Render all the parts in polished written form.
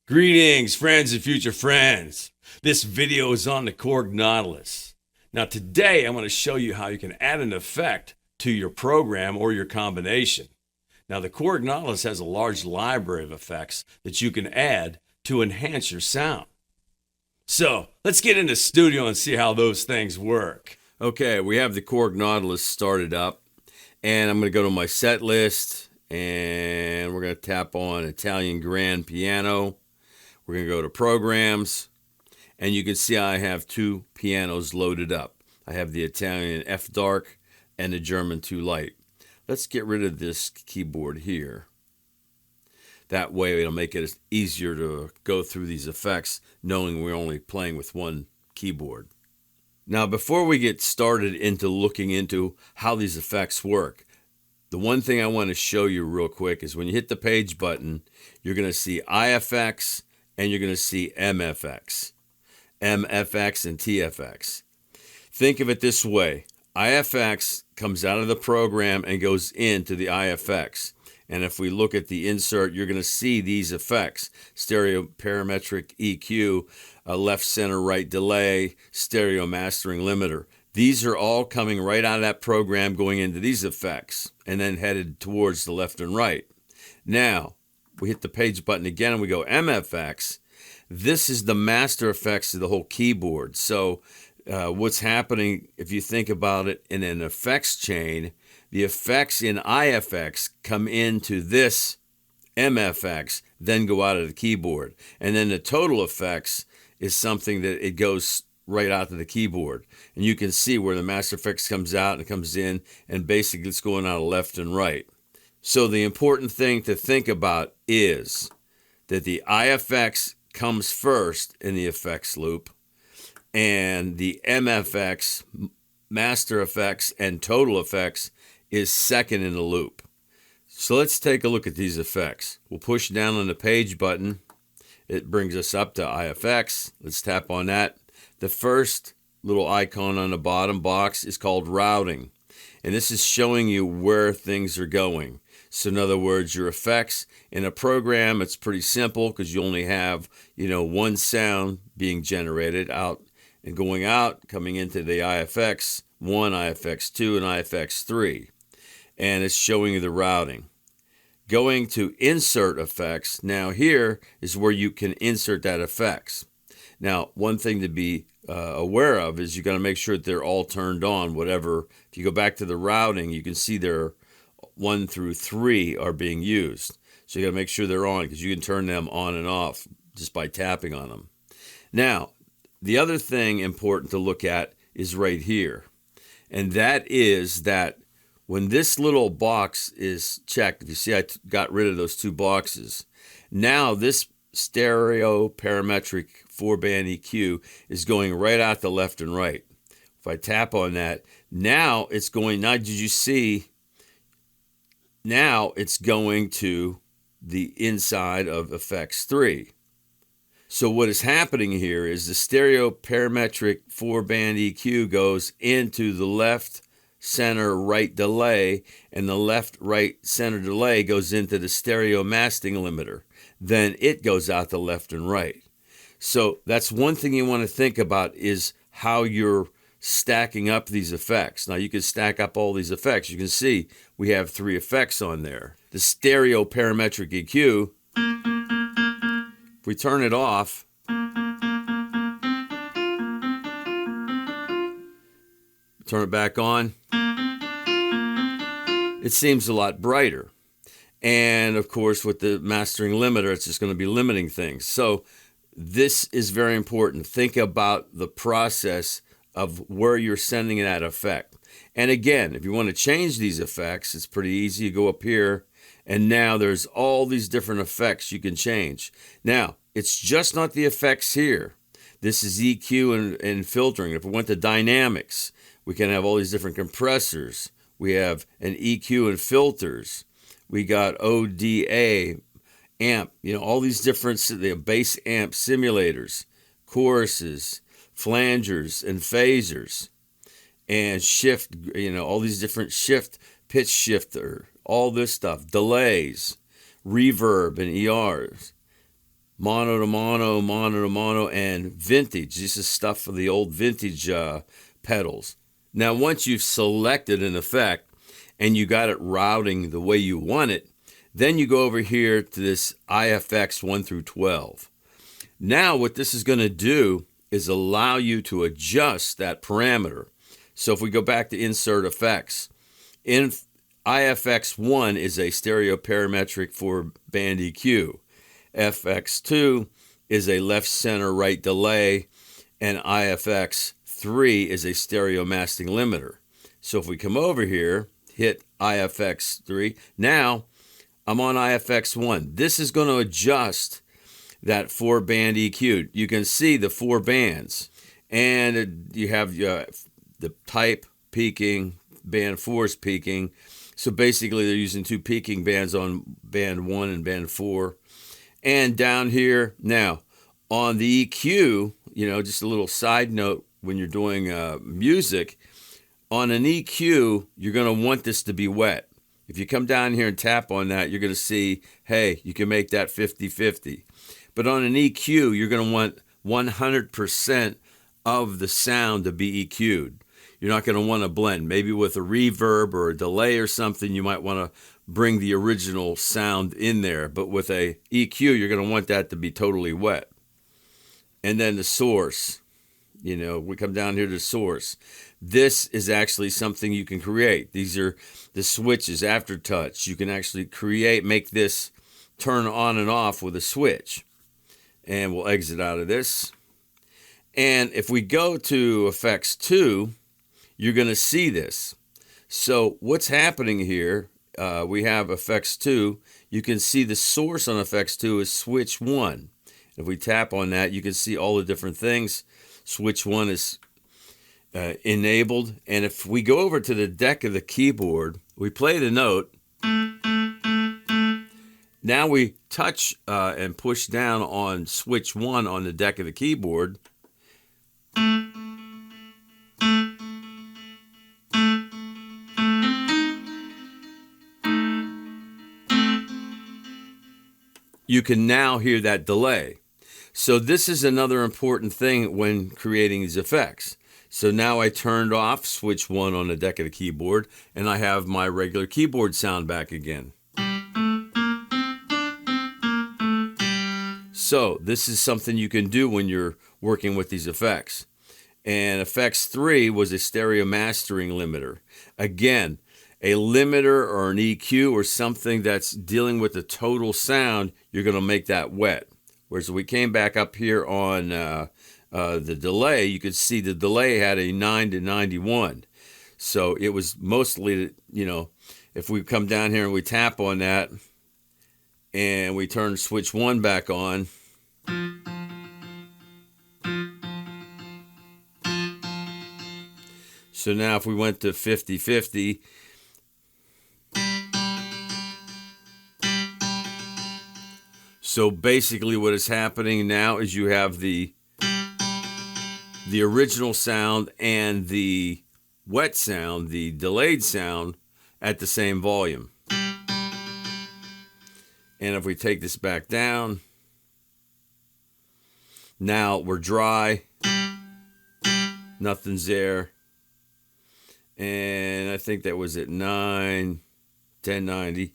Greetings, friends and future friends. This video is on the Korg Nautilus. Now today I'm going to show you how you can add an effect to your program or your combination. Now the Korg Nautilus has a large library of effects that you can add to enhance your sound. So let's get into studio and see how those things work. Okay, we have the Korg Nautilus started up, and I'm going to go to my set list, and we're going to tap on Italian Grand Piano. We're going to go to Programs, and you can see I have two pianos loaded up. I have the Italian F Dark and the German 2 Light. Let's get rid of this keyboard here. That way it'll make it easier to go through these effects knowing we're only playing with one keyboard. Now before we get started into looking into how these effects work, the one thing I want to show you real quick is when you hit the page button, you're going to see EFX and you're going to see MFX, MFX and TFX. Think of it this way. EFX comes out of the program and goes into the EFX. And if we look at the insert, you're going to see these effects: stereo parametric EQ, left center right delay, stereo mastering limiter. These are all coming right out of that program going into these effects and then headed towards the left and right. Now, we hit the page button again and we go MFX. This is the master effects of the whole keyboard. So what's happening, if you think about it in an effects chain, the effects in EFX come into this MFX, then go out of the keyboard. And then the total effects is something that it goes right out to the keyboard. And you can see where the master effects comes out and it comes in, and basically it's going out of left and right. So the important thing to think about is that the EFX comes first in the effects loop, and the MFX, master effects and total effects, is second in the loop. So let's take a look at these effects. We'll push down on the page button. It brings us up to EFX. Let's tap on that. The first little icon on the bottom box is called routing, and this is showing you where things are going. So in other words, your effects in a program, it's pretty simple because you only have, one sound being generated out and going out, coming into the EFX 1, EFX 2, and EFX 3. And it's showing you the routing. Going to insert effects, now here is where you can insert that effects. Now, one thing to be aware of is you got to make sure that they're all turned on, whatever. If you go back to the routing, you can see they're 1 through 3 are being used. So you got to make sure they're on, because you can turn them on and off just by tapping on them. Now, the other thing important to look at is right here. And that is that when this little box is checked, if you see I got rid of those two boxes, now this stereo parametric 4-band EQ is going right out to left and right. If I tap on that, now it's going, now did you see, now it's going to the inside of effects 3. So what is happening here is the stereo parametric 4-band EQ goes into the left center right delay, and the left right center delay goes into the stereo mastering limiter. Then it goes out to left and right. So that's one thing you want to think about, is how you're stacking up these effects. Now you can stack up all these effects. You can see we have 3 effects on there. The stereo parametric EQ, if we turn it off, turn it back on, it seems a lot brighter. And of course with the mastering limiter, it's just going to be limiting things. So this is very important. Think about the process of where you're sending that effect. And again, if you want to change these effects, it's pretty easy. You go up here, and now there's all these different effects you can change. Now, it's just not the effects here. This is EQ and filtering. If we went to dynamics, we can have all these different compressors. We have an EQ and filters. We got ODA, amp, all these different, the bass amp simulators, choruses, flangers, and phasers, and shift, all these different shift, pitch shifter, all this stuff, delays, reverb and ERs, mono to mono, mono to mono, and vintage. This is stuff for the old vintage pedals. Now, once you've selected an effect and you got it routing the way you want it, then you go over here to this EFX 1 through 12. Now, what this is going to do is allow you to adjust that parameter. So if we go back to Insert Effects, in EFX 1 is a stereo parametric for band EQ. FX2 is a left, center, right delay, and EFX 3 is a stereo masking limiter. So if we come over here, hit EFX 3, now I'm on EFX 1. This is going to adjust that 4-band EQ. You can see the 4 bands, and you have the type peaking, band 4 is peaking. So basically they're using 2 peaking bands on band 1 and band 4. And down here, now, on the EQ, just a little side note, when you're doing music, on an EQ, you're going to want this to be wet. If you come down here and tap on that, you're going to see, hey, you can make that 50-50. But on an EQ, you're going to want 100% of the sound to be EQ'd. You're not going to want to blend. Maybe with a reverb or a delay or something, you might want to bring the original sound in there. But with a EQ, you're going to want that to be totally wet. And then the source. We come down here to source. This is actually something you can create. These are the switches, aftertouch. You can actually make this turn on and off with a switch. And we'll exit out of this. And if we go to Effects 2, you're going to see this. So what's happening here, we have Effects 2. You can see the source on Effects 2 is switch 1. If we tap on that, you can see all the different things. Switch 1 is enabled. And if we go over to the deck of the keyboard, we play the note. Now we touch and push down on switch 1 on the deck of the keyboard. You can now hear that delay. So this is another important thing when creating these effects. So now I turned off switch 1 on the deck of the keyboard, and I have my regular keyboard sound back again. So this is something you can do when you're working with these effects. And Effects 3 was a stereo mastering limiter. Again, a limiter or an EQ or something that's dealing with the total sound, you're going to make that wet. Whereas we came back up here on the delay, you could see the delay had a 9 to 91. So it was mostly, if we come down here and we tap on that and we turn switch 1 back on, so now if we went to 50-50, so basically what is happening now is you have the original sound and the wet sound, the delayed sound, at the same volume. And if we take this back down, now we're dry, nothing's there. And I think that was at 1090.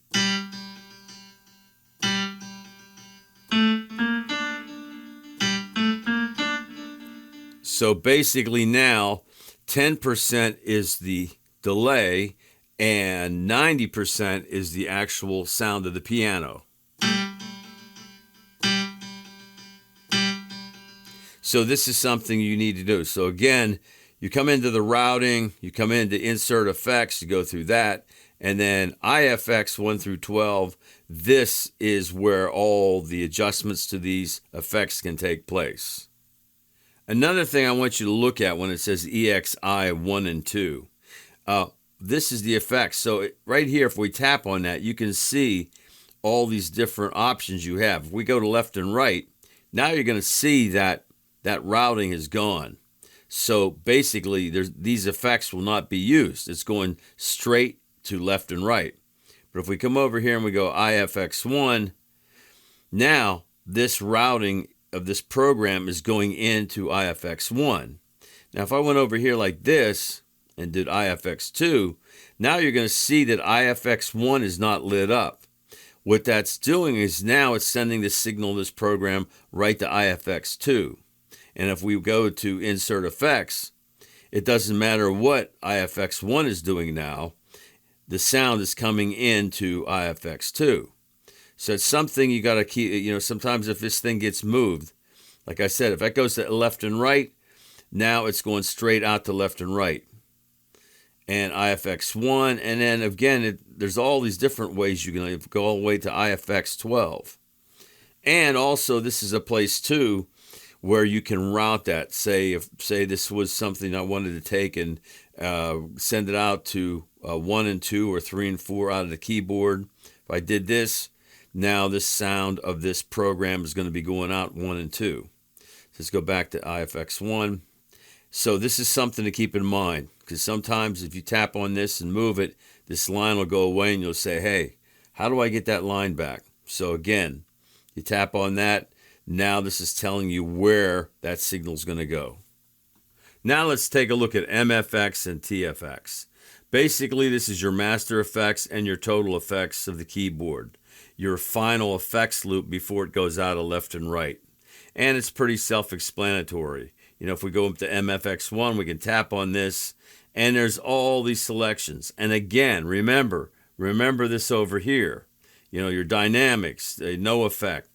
So basically now 10% is the delay and 90% is the actual sound of the piano. So this is something you need to do. So again, you come into the routing, you come into Insert Effects, you go through that, and then EFX 1 through 12, this is where all the adjustments to these effects can take place. Another thing I want you to look at when it says EXI 1 and 2, this is the effects. So right here, if we tap on that, you can see all these different options you have. If we go to left and right, now you're going to see that routing is gone. So basically, these effects will not be used. It's going straight to left and right. But if we come over here and we go EFX 1, now this routing of this program is going into IFX1. Now, if I went over here like this and did IFX2, now you're going to see that IFX1 is not lit up. What that's doing is now it's sending the signal of this program right to IFX2. And if we go to Insert Effects, it doesn't matter what IFX1 is doing now, the sound is coming into IFX2. So it's something you got to keep, sometimes if this thing gets moved, like I said, if that goes to left and right, now it's going straight out to left and right. And IFX1, and then again, there's all these different ways you can go all the way to IFX12. And also, this is a place too where you can route that. Say this was something I wanted to take and send it out to 1 and 2 or 3 and 4 out of the keyboard. If I did this, now this sound of this program is going to be going out 1 and 2. Let's go back to IFX1. So this is something to keep in mind, because sometimes if you tap on this and move it, this line will go away and you'll say, hey, how do I get that line back? So again, you tap on that. Now this is telling you where that signal is going to go. Now let's take a look at MFX and TFX. Basically, this is your master effects and your total effects of the keyboard. Your final effects loop before it goes out of left and right. And it's pretty self-explanatory. If we go up to MFX1, we can tap on this, and there's all these selections. And again, remember this over here. Your dynamics, no effect,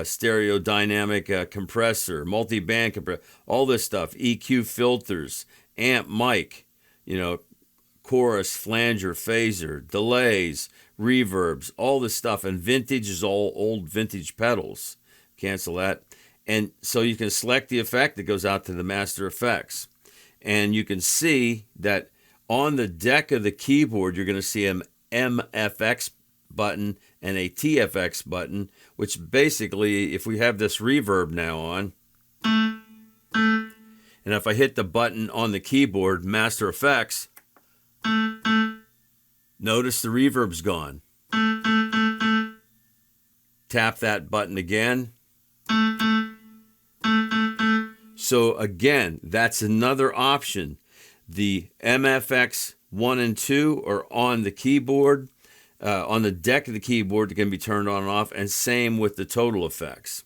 stereo dynamic compressor, multi-band compressor, all this stuff, EQ filters, amp, mic, chorus, flanger, phaser, delays, reverbs, all this stuff. And vintage is all old vintage pedals. Cancel that. And so you can select the effect that goes out to the master effects. And you can see that on the deck of the keyboard, you're going to see an MFX button and a TFX button, which basically, if we have this reverb now on, and if I hit the button on the keyboard, master effects, notice the reverb's gone. Tap that button again. So again, that's another option. The MFX 1 and 2 are on the keyboard, on the deck of the keyboard that can be turned on and off, and same with the total effects.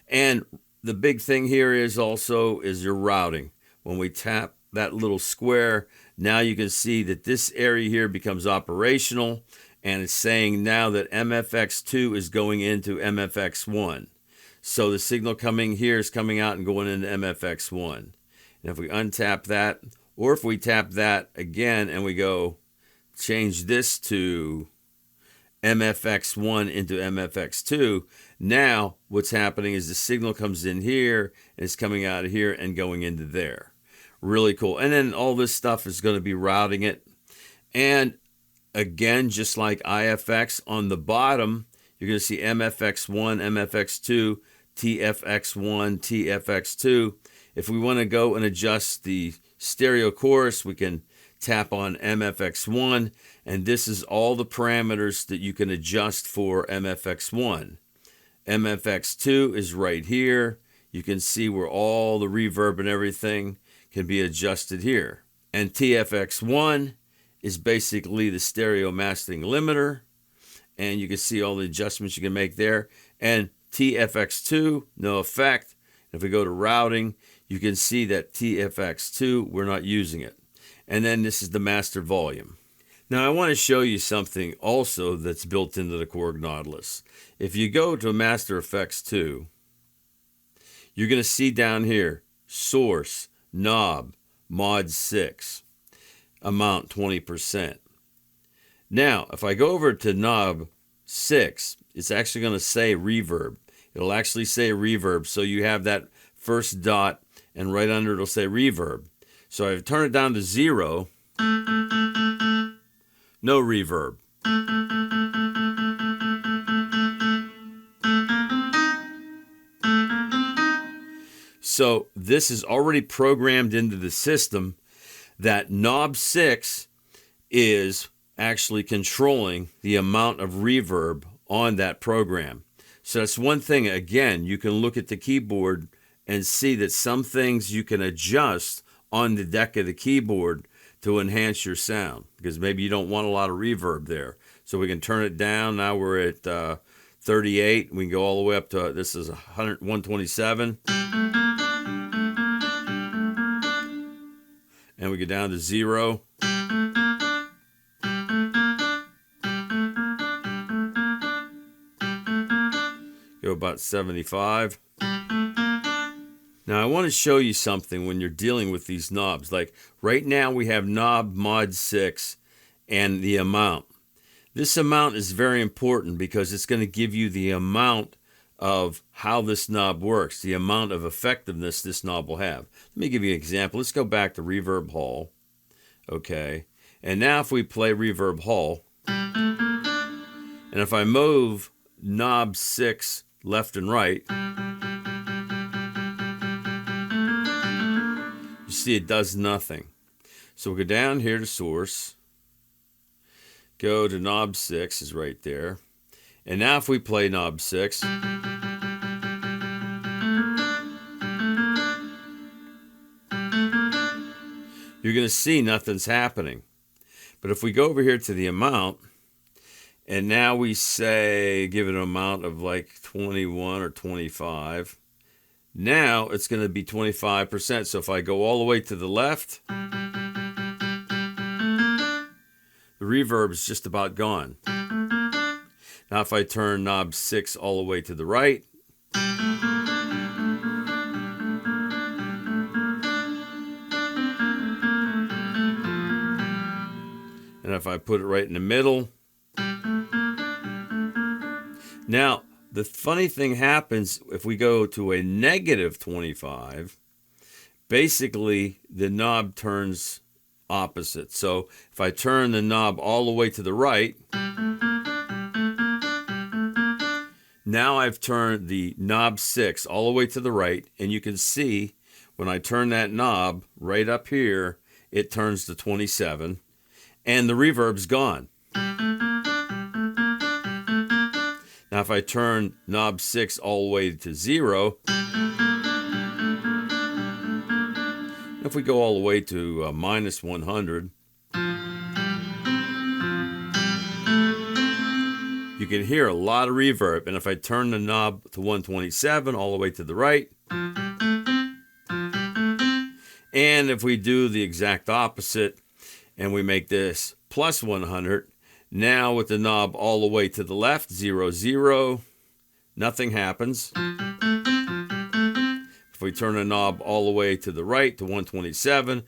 And the big thing here is your routing. When we tap that little square, now you can see that this area here becomes operational, and it's saying now that MFX2 is going into MFX1. So the signal coming here is coming out and going into MFX1. And if we untap that, or if we tap that again and we go change this to MFX1 into MFX2, now what's happening is the signal comes in here and it's coming out of here and going into there. Really cool. And then all this stuff is going to be routing it. And again, just like IFX, on the bottom, you're going to see MFX1, MFX2, TFX1, TFX2. If we want to go and adjust the stereo chorus, we can tap on MFX1, and this is all the parameters that you can adjust for MFX1. MFX2 is right here. You can see where all the reverb and everything can be adjusted here. And TFX1 is basically the stereo mastering limiter, and you can see all the adjustments you can make there. And TFX2, no effect. If we go to routing, you can see that TFX2, we're not using it. And then this is the master volume. Now I want to show you something also that's built into the Korg Nautilus. If you go to Master Effects 2, you're going to see down here, source, knob, mod 6, amount 20%. Now, if I go over to knob 6, it's actually going to say reverb. It'll actually say reverb, so you have that first dot, and right under it'll say reverb. So if I turn it down to 0, no reverb. So this is already programmed into the system that knob 6 is actually controlling the amount of reverb on that program. So that's one thing. Again, you can look at the keyboard and see that some things you can adjust on the deck of the keyboard to enhance your sound, because maybe you don't want a lot of reverb there. So we can turn it down. Now we're at 38. We can go all the way up to, this is 127. And we go down to 0. Go about 75. Now I want to show you something when you're dealing with these knobs. Like right now we have knob mod 6 and the amount. This amount is very important because it's going to give you the amount of how this knob works, the amount of effectiveness this knob will have. Let me give you an example. Let's go back to Reverb Hall. Okay. And now if we play Reverb Hall, and if I move knob 6 left and right, you see it does nothing. So we'll go down here to source, go to knob 6 is right there. And now if we play knob 6, you're going to see nothing's happening. But if we go over here to the amount, and now we say, give it an amount of like 21 or 25, now it's going to be 25%. So if I go all the way to the left, the reverb is just about gone. Now if I turn knob 6 all the way to the right, and if I put it right in the middle, now the funny thing happens if we go to a negative 25, basically the knob turns opposite. So if I turn the knob all the way to the right, now I've turned the knob 6 all the way to the right, and you can see when I turn that knob right up here, it turns to 27, and the reverb's gone. Now if I turn knob 6 all the way to 0, if we go all the way to minus 100, you can hear a lot of reverb. And if I turn the knob to 127 all the way to the right, and if we do the exact opposite and we make this plus 100, now with the knob all the way to the left, 0, 0, nothing happens. If we turn the knob all the way to the right to 127,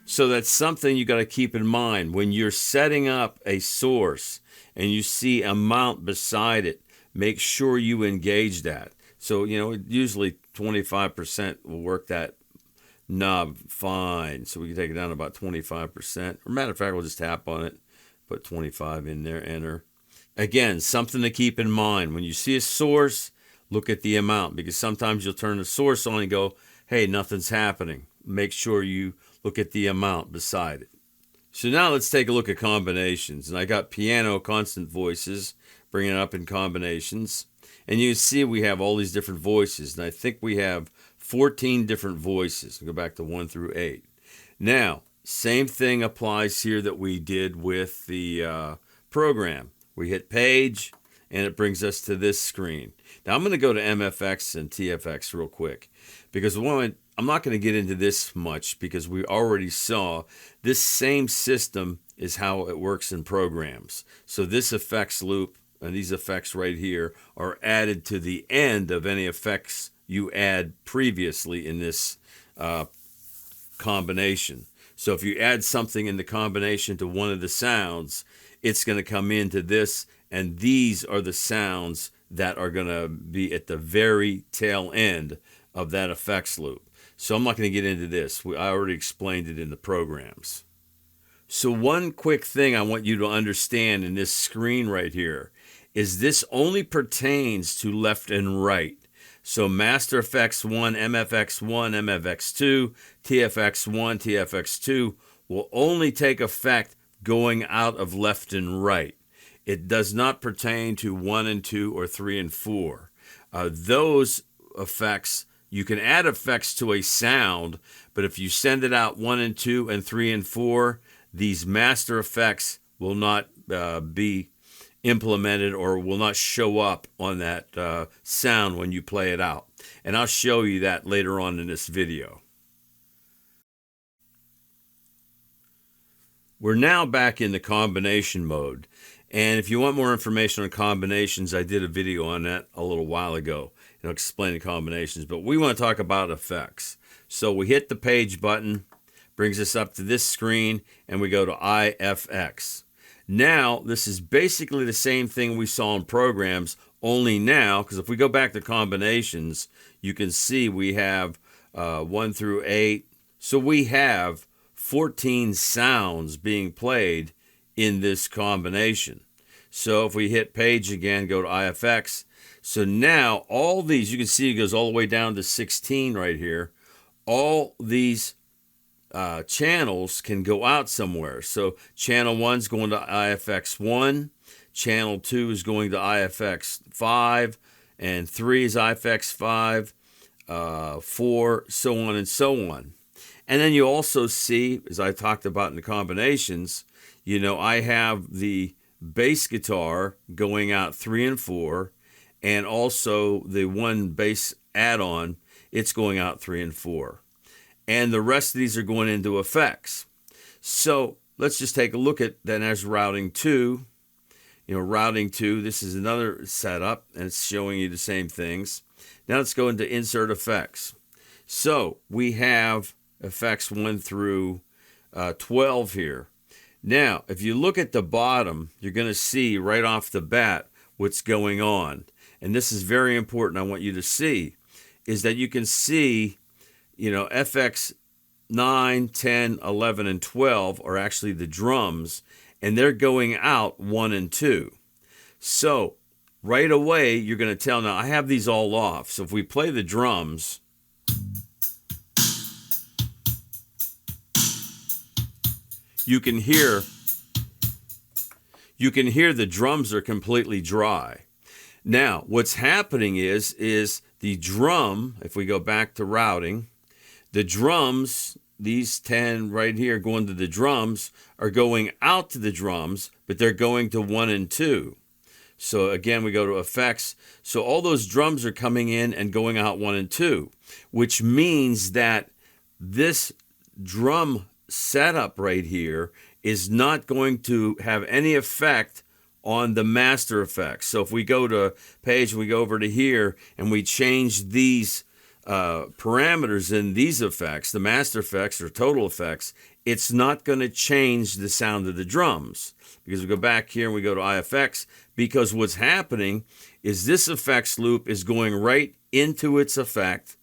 so that's something you got to keep in mind when you're setting up a source and you see a mount beside it. Make sure you engage that. So, you know, usually 25% will work that knob fine. So we can take it down to about 25%. Or matter of fact, we'll just tap on it, put 25 in there, enter. Again, something to keep in mind. When you see a source, look at the amount, because sometimes you'll turn the source on and go, hey, nothing's happening. Make sure you look at the amount beside it. So now let's take a look at combinations. And I got piano constant voices, bringing it up in combinations. And you see we have all these different voices. And I think we have 14 different voices. We'll go back to 1 through 8. Now, same thing applies here that we did with the program. We hit page, and it brings us to this screen. Now I'm going to go to MFX and TFX real quick, because I'm not going to get into this much because we already saw this same system is how it works in programs. So this effects loop and these effects right here are added to the end of any effects you add previously in this combination. So if you add something in the combination to one of the sounds, it's going to come into this, and these are the sounds that are going to be at the very tail end of that effects loop. So I'm not going to get into this. I already explained it in the programs. So one quick thing I want you to understand in this screen right here is this only pertains to left and right. So Master FX1, MFX1, MFX2, TFX1, TFX2 will only take effect going out of left and right. It does not pertain to 1 and 2 or 3 and 4. Those effects, you can add effects to a sound, but if you send it out 1 and 2 and 3 and 4, these master effects will not be implemented or will not show up on that sound when you play it out. And I'll show you that later on in this video. We're now back in the combination mode. And if you want more information on combinations, I did a video on that a little while ago, explaining combinations. But we want to talk about effects. So we hit the page button, brings us up to this screen, and we go to EFX. Now, this is basically the same thing we saw in programs, only now, because if we go back to combinations, you can see we have 1 through 8. So we have 14 sounds being played in this combination. So if we hit page again, go to EFX. So now all these, you can see it goes all the way down to 16 right here. All these channels can go out somewhere. So channel 1's going to EFX 1, channel 2 is going to EFX 5, and 3 is EFX 5, 4, so on and so on. And then you also see, as I talked about in the combinations, I have the bass guitar going out 3 and 4, and also the one bass add-on, it's going out 3 and 4. And the rest of these are going into effects. So let's just take a look at then as routing 2. Routing 2, this is another setup, and it's showing you the same things. Now let's go into insert effects. So we have effects 1 through 12 here. Now, if you look at the bottom, you're going to see right off the bat what's going on. And this is very important, I want you to see, is that you can see, FX 9, 10, 11, and 12 are actually the drums, and they're going out 1 and 2. So right away, you're going to tell, now I have these all off. So if we play the drums, you can hear the drums are completely dry. Now, what's happening is the drum, if we go back to routing, the drums, these 10 right here going to the drums, are going out to the drums, but they're going to 1 and 2. So again, we go to effects. So all those drums are coming in and going out 1 and 2, which means that this drum setup right here is not going to have any effect on the master effects. So if we go to page, we go over to here and we change these parameters in these effects, the master effects or total effects, it's not going to change the sound of the drums. Because we go back here and we go to EFX, because what's happening is this effects loop is going right into its effect,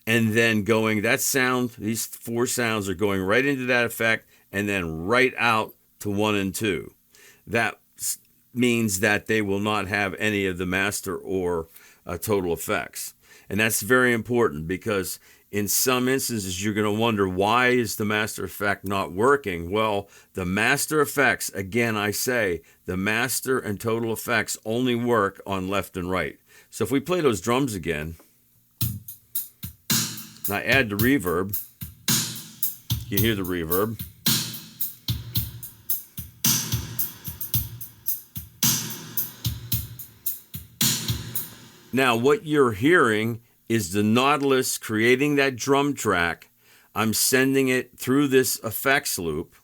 and then going, that sound, these 4 sounds are going right into that effect and then right out to 1 and 2. That means that they will not have any of the master or total effects. And that's very important, because in some instances you're going to wonder, why is the master effect not working? Well, the master effects, again I say, the master and total effects only work on left and right. So if we play those drums again, and I add the reverb, you hear the reverb. Now, what you're hearing is the Nautilus creating that drum track. I'm sending it through this effects loop.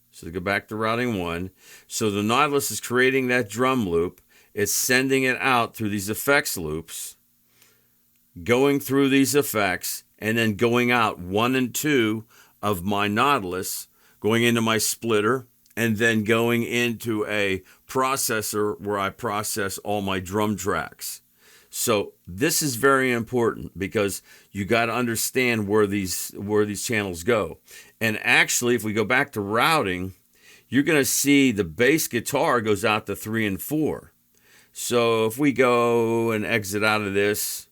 So to go back to routing 1. So the Nautilus is creating that drum loop. It's sending it out through these effects loops, going through these effects, and then going out 1 and 2 of my Nautilus, going into my splitter, and then going into a processor where I process all my drum tracks. So this is very important, because you got to understand where these channels go. And actually, if we go back to routing, you're going to see the bass guitar goes out to 3 and 4. So if we go and exit out of this,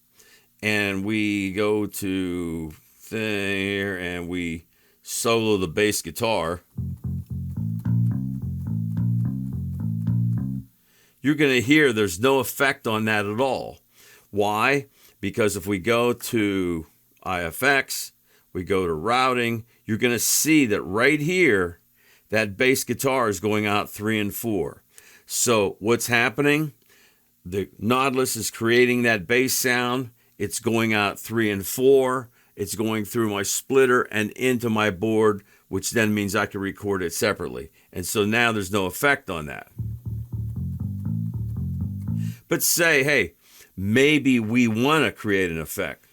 and we go to here and we solo the bass guitar, you're going to hear there's no effect on that at all. Why? Because if we go to EFX, we go to routing, you're going to see that right here, that bass guitar is going out 3 and 4. So what's happening? The Nautilus is creating that bass sound. It's going out 3 and 4. It's going through my splitter and into my board, which then means I can record it separately. And so now there's no effect on that. But say, hey, maybe we want to create an effect.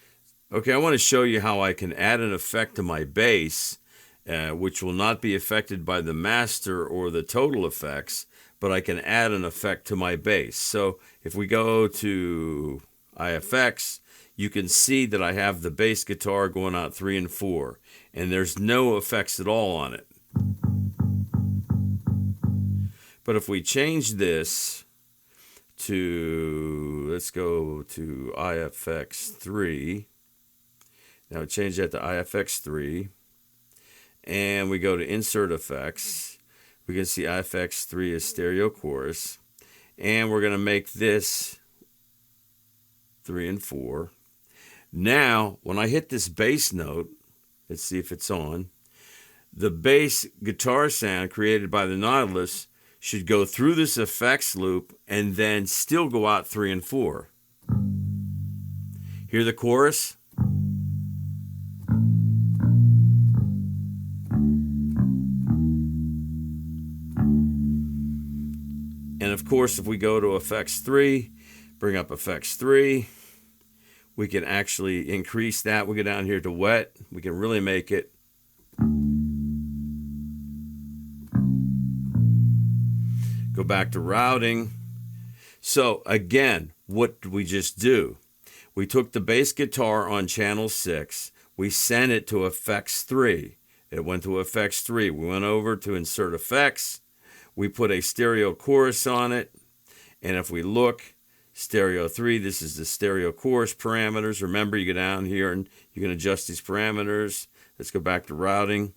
Okay, I want to show you how I can add an effect to my bass, which will not be affected by the master or the total effects, but I can add an effect to my bass. So if we go to EFX, you can see that I have the bass guitar going out 3 and 4, and there's no effects at all on it. But if we change this to, let's go to EFX 3. Now change that to EFX 3, and we go to Insert Effects. We can see EFX 3 is stereo chorus, and we're going to make this 3 and 4. Now, when I hit this bass note, let's see if it's on, the bass guitar sound created by the Nautilus should go through this effects loop and then still go out 3 and 4. Hear the chorus? And of course, if we go to Effects 3, bring up Effects 3, we can actually increase that. We go down here to wet. We can really make it. Go back to routing. So again, what did we just do? We took the bass guitar on channel 6. We sent it to Effects 3. It went to Effects 3. We went over to Insert Effects. We put a stereo chorus on it. And if we look, stereo 3, this is the stereo chorus parameters. Remember, you go down here and you can adjust these parameters. Let's go back to routing.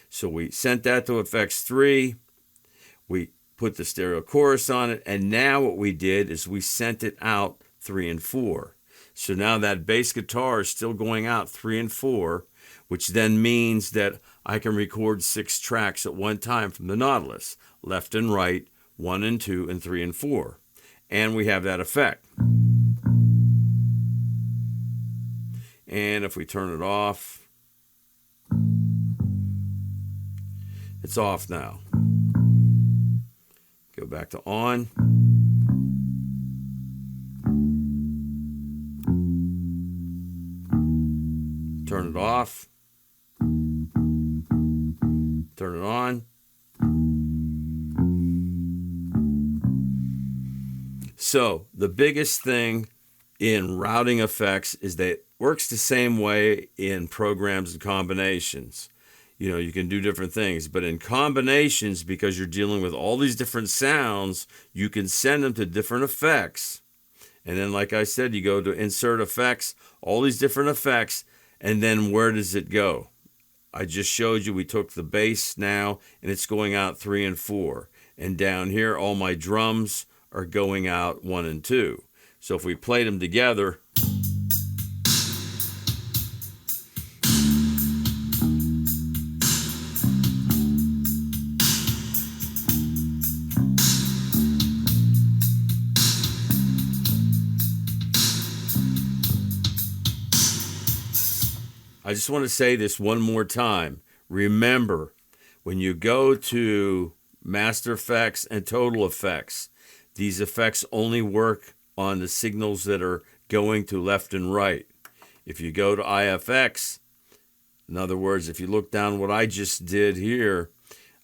So we sent that to Effects 3. We put the stereo chorus on it. And now what we did is we sent it out 3 and 4. So now that bass guitar is still going out 3 and 4, which then means that I can record 6 tracks at one time from the Nautilus, left and right, 1 and 2, and 3 and 4. And we have that effect. And if we turn it off, it's off now. Go back to on. Turn it off. Turn it on. So the biggest thing in routing effects is that it works the same way in programs and combinations. You know, you can do different things, but in combinations, because you're dealing with all these different sounds, you can send them to different effects. And then, like I said, you go to Insert Effects, all these different effects, and then where does it go? I just showed you we took the bass now, and it's going out 3 and 4. And down here, all my drums are going out 1 and 2. So if we played them together, I just want to say this one more time. Remember, when you go to Master Effects and Total Effects, these effects only work on the signals that are going to left and right. If you go to EFX, in other words, if you look down what I just did here,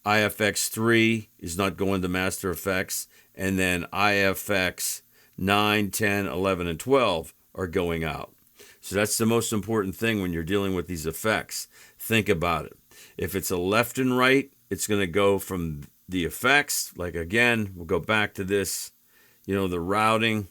EFX 3 is not going to Master Effects, and then EFX 9, 10, 11, and 12 are going out. So that's the most important thing when you're dealing with these effects. Think about it. If it's a left and right, it's going to go from the effects. Like again, we'll go back to this, the routing.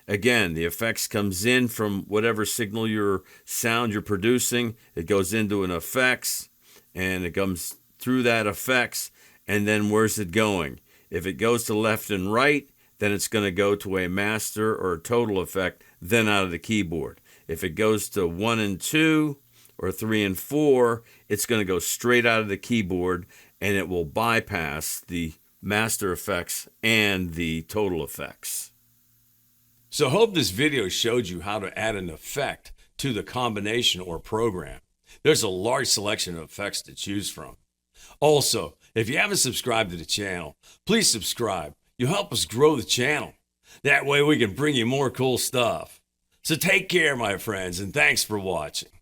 Again, the effects comes in from whatever signal sound you're producing. It goes into an effects, and it comes through that effects, and then where's it going? If it goes to left and right, then it's going to go to a master or a total effect, then out of the keyboard. If it goes to 1 and 2 or 3 and 4, it's going to go straight out of the keyboard, and it will bypass the master effects and the total effects. So hope this video showed you how to add an effect to the combination or program. There's a large selection of effects to choose from. Also, if you haven't subscribed to the channel, please subscribe. You help us grow the channel. That way we can bring you more cool stuff. So take care, my friends, and thanks for watching.